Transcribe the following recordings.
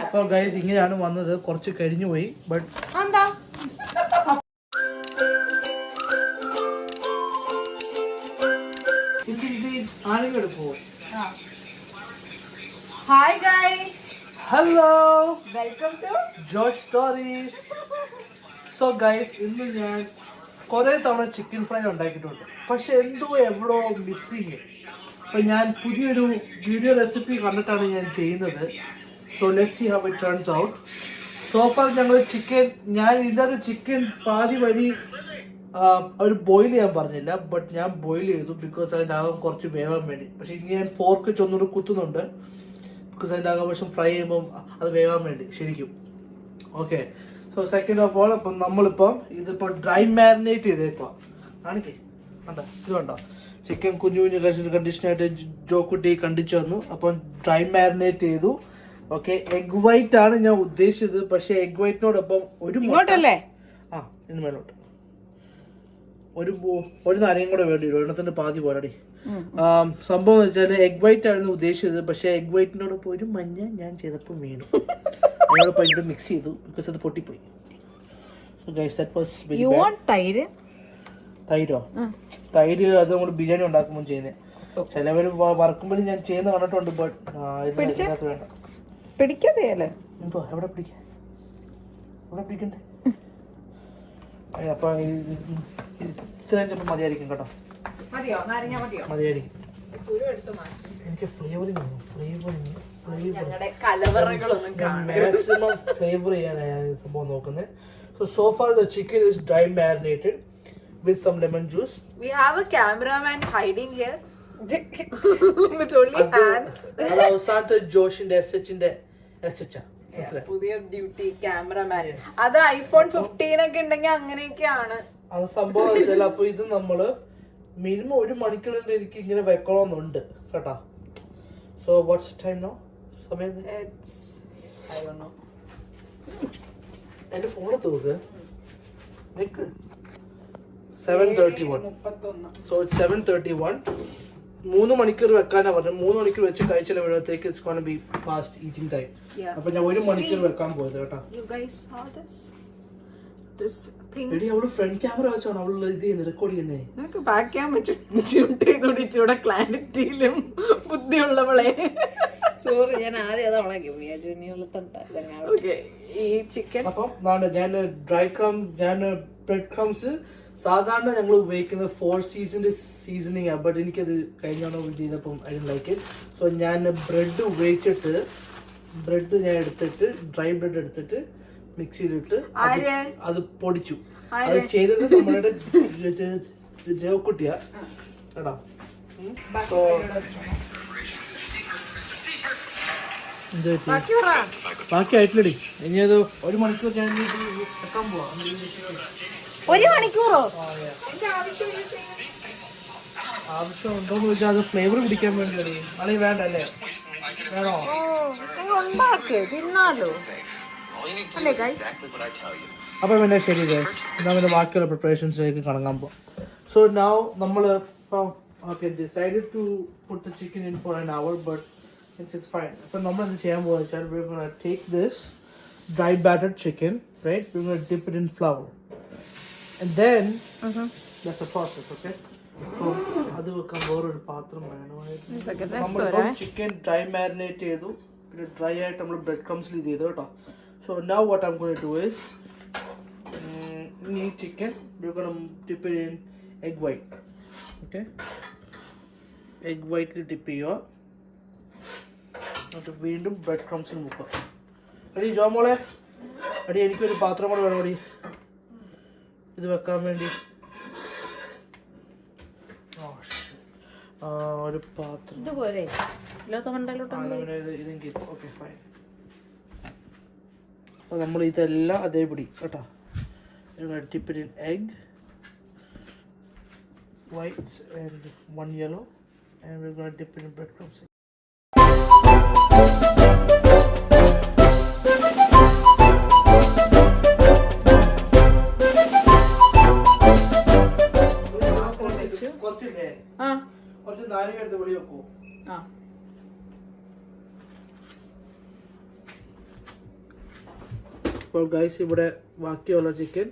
അപ്പോൾ ഗൈസ് ഇങ്ങനെയാണ് വന്നത്, കുറച്ച് കഴിഞ്ഞു പോയി. ബട്ട് ആരെങ്കിലും എടുക്കുമോ? Hi guys, hello, welcome to Josh stories. So guys, ഇന്ന് ഞാൻ കുറേ തവണ ചിക്കൻ ഫ്രൈ ഉണ്ടാക്കിയിട്ടുണ്ട്, പക്ഷെ എന്തോ എവിടോ മിസ്സിങ്. അപ്പം ഞാൻ പുതിയൊരു വീഡിയോ റെസിപ്പി കണ്ടിട്ടാണ് ഞാൻ ചെയ്യുന്നത്. So let's see how it turns out. So far ഞങ്ങൾ ഞാൻ ഇതിനകത്ത് ചിക്കൻ പാതി വഴി അവർ ബോയിൽ ചെയ്യാൻ പറഞ്ഞില്ല, ബട്ട് ഞാൻ ബോയിൽ ചെയ്തു ബിക്കോസ് അതിൻ്റെ അകം കുറച്ച് വേവാൻ വേണ്ടി. പക്ഷെ ഇനി ഞാൻ ഫോർക്ക് ചൊന്നുകൂടെ കുത്തുന്നുണ്ട് ബിക്കോസ് അതിൻ്റെ ആവശ്യം ഫ്രൈ ചെയ്യുമ്പം അത് വേവാൻ വേണ്ടി ശരിക്കും. Okay, so second of all, അപ്പം നമ്മളിപ്പം ഇതിപ്പോൾ ഡ്രൈ മാരിനേറ്റ് ചെയ്തേക്കുക. കാണിക്കേ, കണ്ടോ, ഇത് കണ്ടോ, ചിക്കൻ കുഞ്ഞു കുഞ്ഞു കണ്ടീഷനായിട്ട് ജോക്കുട്ടി കണ്ടിച്ചു വന്നു. അപ്പം ഡ്രൈ മാരിനേറ്റ് ചെയ്തു. ഓക്കെ, എഗ് വൈറ്റ് ആണ് ഞാൻ ഉദ്ദേശിച്ചത്, പക്ഷേ എഗ് വൈറ്റിനോടൊപ്പം ഒരു ഇന്ന് മേലോട്ട് ഒരു നാരയും കൂടെ വേണ്ടി വരും, എണ്ണത്തിൻ്റെ പാതി പോരടി. സംഭവം എന്ന് വെച്ചാൽ എഗ് വൈറ്റ് ആണ് ഉദ്ദേശിച്ചത്, പക്ഷേ എഗ് വൈറ്റിനോടൊപ്പം ഒരു മഞ്ഞ ഞാൻ ചെയ്തപ്പോൾ വീണു. അതിനോടൊപ്പം ഇത് മിക്സ് ചെയ്തു ബിക്കോസ് അത് പൊട്ടിപ്പോയി. So guys, that was very bad. തൈരോ? തൈര് അത് നമ്മൾ ബിരിയാണി ഉണ്ടാക്കുമ്പോൾ ചെയ്യുന്നത്. ചിലവർ വറക്കുമ്പോഴും ഞാൻ ചെയ്യുന്ന കണ്ടിട്ടുണ്ട്, ബട്ട് ഇതിനകത്ത് വേണ്ട. പിടിക്കാതെയല്ലേ? എവിടെ പിടിക്കാൻ, എവിടെ പിടിക്കണ്ടേ? അപ്പൊ ഇത്രയും ചിലപ്പോൾ മതിയായിരിക്കും കേട്ടോ, മതിയായിരിക്കും. എനിക്ക് മാക്സിമം ഫ്ലേവർ ചെയ്യാനാണ് ഞാൻ സംഭവം നോക്കുന്നത്. So far the chicken is dry marinated with some lemon juice. We have a cameraman hiding here with only hands. അത് അവസാനത്തെ ജോഷിന്റെ SH പുതിയ ഡ്യൂട്ടി ക്യാമറമാൻ. അത് iPhone 15 ഒക്കെ ഉണ്ടെങ്കിൽ അങ്ങനെയൊക്കെയാണ് അത് സംഭവം. അപ്പൊ ഇത് നമ്മള് മിനിമം 1 മണിക്കൂറിന്റെ എനിക്ക് ഇങ്ങനെ വെക്കണമെന്നുണ്ട് കേട്ടാ. So what's time no? സമയം I don't know. എന്റെ ഫോണിൽ തോക്ക് 7:31. So it's 7:31. 3 മണിക്കൂർ വെക്കാനാ പറഞ്ഞത്. 3 മണിക്കൂർ വെച്ച് കഴിച്ചാൽ വരുമ്പോഴത്തേക്ക് it's gonna B fast eating time. അപ്പൊ ഞാൻ 1 മണിക്കൂർ വെക്കാൻ പോയത് കേട്ടോ. You guys saw this thing? എടി അവള് ഫ്രണ്ട് ക്യാമറ വെച്ചാണ് അവള് ഇത് ചെയ്യുന്നത്, റെക്കോർഡ് ചെയ്യുന്നേ. നിനക്ക് ബാക്ക് ക്യാമറ ഷൂട്ട് ചെയ്തോടി ഇവിടെ ക്ലാരിറ്റിയിലും ബുദ്ധിയുള്ളവളെ. സോറി, ഞാൻ ആദ്യം അത് ഉണക്കി ഈ ചിക്കൻ. അപ്പം ഞാൻ ബ്രെഡ് ക്രംസ് സാധാരണ ഞങ്ങൾ ഉപയോഗിക്കുന്നത് 4 സീസണിന്റെ സീസണിങ് ആണ്, ബട്ട് എനിക്കത് കഴിഞ്ഞാണോ ചെയ്തപ്പം I don't like it. So ഞാൻ ബ്രെഡ് ഞാൻ എടുത്തിട്ട് ഡ്രൈ ബ്രെഡ് എടുത്തിട്ട് മിക്സ് ചെയ്തിട്ട് അത് പൊടിച്ചു. അത് ചെയ്തത് നമ്മളുടെ ജോക്കുട്ടിയാ കേട്ടോ. സോ ബാക്കി ആയിട്ടില്ലടി, ഇനി അത് 1 മണിക്കൂർ ഞാൻ വെക്കാൻ പോവാ. 1 മണിക്കൂറോ? ആവശ്യം ഉണ്ടോന്ന് ചോദിച്ചാൽ അത് ഫ്ലേവർ പിടിക്കാൻ വേണ്ടിയാണ്. അല്ലെങ്കിൽ വേണ്ട അല്ലേ? വേണോ? തിന്നാലോ അല്ലേ ഗൈസ്? അപ്പം പിന്നെ ശരി ഗൈസ്, നമ്മുടെ ബാക്കിയുള്ള പ്രിപ്പറേഷൻസിലേക്ക് കടങ്ങാൻ പോവാം. സോ നൗ നമ്മൾ decided to put the chicken in for an hour, but it's fine. അപ്പം നമ്മൾ എന്ത് ചെയ്യാൻ പോകുക വെച്ചാൽ we're going to take this dry battered chicken, right? We're going to dip it in flour. And then that's a process, okay? So അത് വെക്കാൻ വേറൊരു പാത്രം വേണം. നമ്മളിപ്പം ചിക്കൻ ഡ്രൈ മാരിനേറ്റ് ചെയ്തു, പിന്നെ ഡ്രൈ ആയിട്ട് നമ്മൾ ബ്രെഡ് ക്രംസിൽ ഇത് ചെയ്തു കേട്ടോ. So now what I'm going to do is ഈ chicken we're going to dip it in egg white, okay? egg white dip ചെയ്യുക, എന്നിട്ട് വീണ്ടും ബ്രെഡ് ക്രംസിൽ മുക്കുക. അടി ജോമോളെ, അടി എനിക്കൊരു പാത്രം കൂടെ വേണം അടി ഇത് വെക്കാൻ വേണ്ടി. ഒരു പാത്രം ഇതെങ്കിൽ ഓക്കെ ഫൈൻ. അപ്പോൾ നമ്മൾ ഇതെല്ലാം അതേപടി കേട്ടോ. dip it in egg whites and 1 yellow, and we're going to dip it in breadcrumbs. കുറച്ച് നാരങ്ങ എടുത്ത് വെളി വെക്കൂ. അപ്പോൾ ഗൈസ് ഇവിടെ ബാക്കിയുള്ള ചിക്കൻ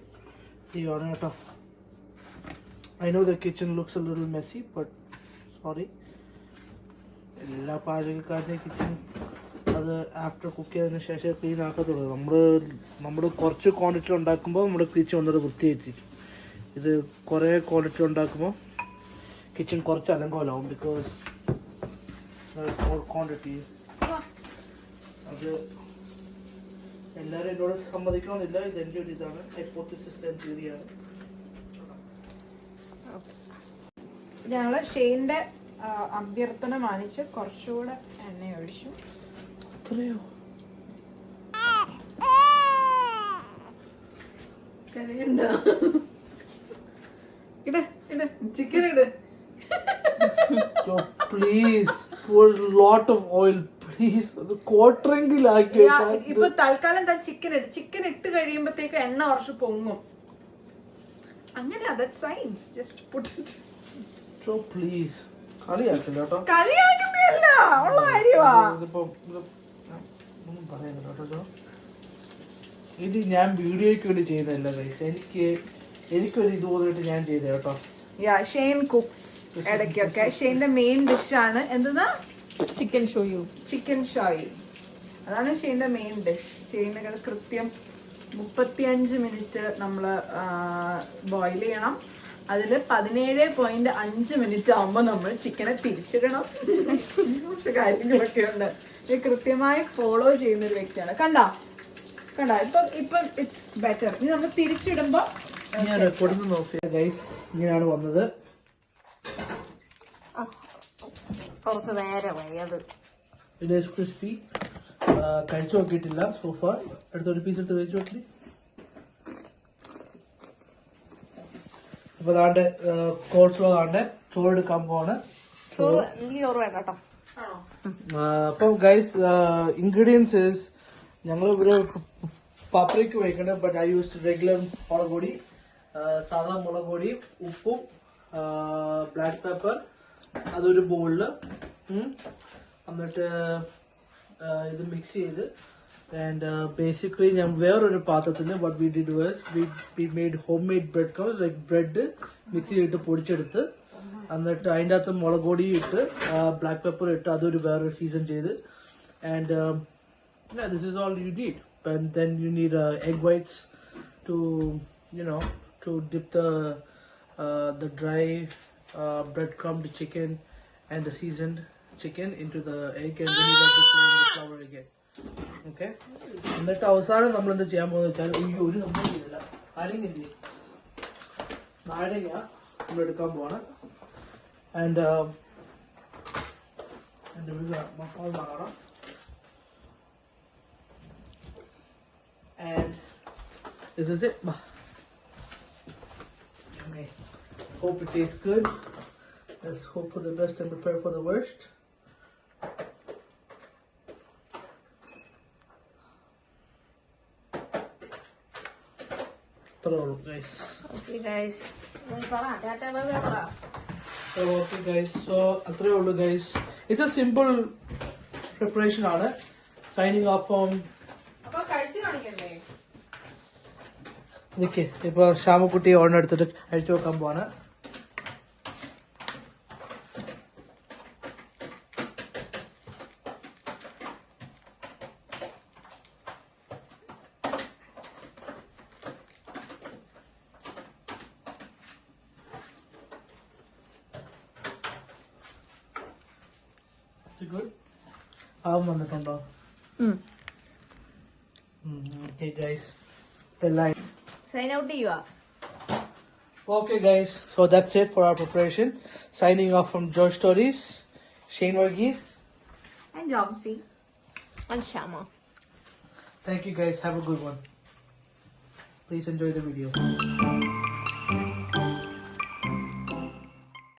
ചെയ്യുവാണ് കേട്ടോ. I know the kitchen looks A little Messi, but sorry. എല്ലാ പാചകക്കാരുടെയും കിച്ചൺ അത് ആഫ്റ്റർ കുക്ക് ചെയ്തതിന് ശേഷം ക്ലീൻ ആക്കത്തുള്ളൂ. നമ്മൾ കുറച്ച് ക്വാണ്ടിറ്റി ഉണ്ടാക്കുമ്പോൾ നമ്മുടെ കിച്ചൺ ഒന്നുകൂടെ വൃത്തിയായിട്ടിരിക്കും. ഇത് കുറേ ക്വാണ്ടിറ്റി ഉണ്ടാക്കുമ്പോൾ കിച്ചൺ കുറച്ച് അലങ്കോലാവും. Because more quantity. അത് എല്ലാവരും എന്നോട് സമ്മതിക്കണമെന്നില്ല. ഇത് എൻ്റെ ഒരു ഇതാണ്, ഹൈപ്പോത്തിസിസ് തിയറിയാണ്. ഞങ്ങള് ഷെയ്ൻ്റെ അഭ്യർത്ഥന മാനിച്ച് കുറച്ചുകൂടെ എണ്ണ ഒഴിച്ചു. അത്രയോ? കരയണ്ട. ഇട് ഇട് ചിക്കൻ ഇട്. Please pour a lot of oil please. അത് ക്വാർട്ടറെങ്കിലാക്കി. ഇപ്പൊ തൽക്കാലം ചിക്കൻ ഇട്ട് ചിക്കൻ ഇട്ട് കഴിയുമ്പോഴത്തേക്ക് എണ്ണ കുറച്ച് പൊങ്ങും. അങ്ങനെ that science. Just put it. So please കളിയാക്കില്ല കേട്ടോ. കളിയാക്കുന്നതല്ല, ഉള്ള കാര്യമാ. ഒന്നും പറയുന്നില്ല കേട്ടോ. ഇത് ഞാൻ വീഡിയോയ്ക്ക് വേണ്ടി ചെയ്യുന്നതല്ല ഗൈസ്. എനിക്കൊരു ഇത് തോന്നിയിട്ട് ഞാൻ ചെയ്ത കേട്ടോ. ഷെയ്ൻ കുക്സ് ഇടയ്ക്കൊക്കെ. ഷെയ്ൻ്റെ മെയിൻ ഡിഷാണ് എന്തെന്നാ? ചിക്കൻ ഷോയു. ചിക്കൻ ഷോയു അതാണ് ഷെയ്ൻ്റെ മെയിൻ ഡിഷ്. ഷെയ്ൻ്റെ കൃത്യം 35 മിനിറ്റ് നമ്മൾ ബോയിൽ ചെയ്യണം. അതിൽ 17.5 മിനിറ്റ് ആകുമ്പോൾ നമ്മൾ ചിക്കനെ തിരിച്ചിടണം. കുറച്ച് കാര്യങ്ങളൊക്കെ ഉണ്ട്. ഇത് കൃത്യമായി ഫോളോ ചെയ്യുന്ന ഒരു വ്യക്തിയാണ്. കണ്ടോ ഇപ്പം ഇറ്റ്സ് ബെറ്റർ. ഇത് നമ്മൾ തിരിച്ചിടുമ്പോൾ ഞാൻ റെക്കോർഡിംഗ് നോക്കിയ ഗൈസ് ഇങ്ങനെയാണ് വന്നത്. കുറച്ച് നേരമായി അത്. It is crispy. കഴിച്ചു നോക്കിയിട്ടില്ല സോഫാ. അടുത്തൊരു പീസ് എടുത്ത് കഴിച്ചു നോക്കി. അപ്പൊ താണ്ട് കോൾസ്ലോ താണ്ട് ചോറെടുക്കാൻ പോവാണ്. അപ്പം ഗൈസ് ഇൻഗ്രീഡിയൻസ് ഞങ്ങൾ ഇവിടെ പാപ്രിക്ക് വയ്ക്കണേ. ബട്ട് ഐ യൂസ് റെഗുലർ മുളക് പൊടി, സാധാ മുളക് പൊടി, ഉപ്പും ബ്ലാക്ക് പെപ്പർ. അതൊരു ബോളില് എന്നിട്ട് ഇത് മിക്സ് ചെയ്ത് ആൻഡ് ബേസിക്കലി ഞാൻ വേറൊരു പാത്രത്തിൽ what we did was we made homemade bread crumbs, like bread mix ചെയ്തിട്ട് പൊടിച്ചെടുത്ത് എന്നിട്ട് അതിൻ്റെ അകത്ത് മുളക് പൊടി ഇട്ട് ബ്ലാക്ക് പെപ്പർ ഇട്ട് അതൊരു വേറെ സീസൺ ചെയ്ത് and this is all you need. And then you need egg whites to to dip the dry breadcrumbed chicken and the seasoned chicken into the egg, and then you got to put in the flour again. Okay. എന്നിട്ട് അവസാനം നമ്മൾ എന്താ ചെയ്യാൻ പോകുന്ന വെച്ചാൽ ഒരു സംഭവം ചെയ്തില്ല. നാരങ്ങ നമ്മൾ എടുക്കാൻ പോവാണ്. ആൻഡ് മസാല കാണാം. And this is it. Okay. Hope it tastes good. Let's hope for the best and prepare for the worst. Throw it, guys. Okay guys. Okay guys. So throw it, guys. It's a simple preparation on it. Signing off from. ഇതൊക്കെ ഇപ്പൊ ശ്യാമക്കുട്ടി order എടുത്തിട്ട് അഴിച്ചു വെക്കാൻ പോവാണ്. ആവും വന്നിട്ടുണ്ടോ? Okay guys. Sign out ചെയ്യുക. Okay guys, so that's it for our preparation. Signing off from George Stories, Shane Varghese And Jomsi. And Shama. Thank you guys, have a good one. Please enjoy the video.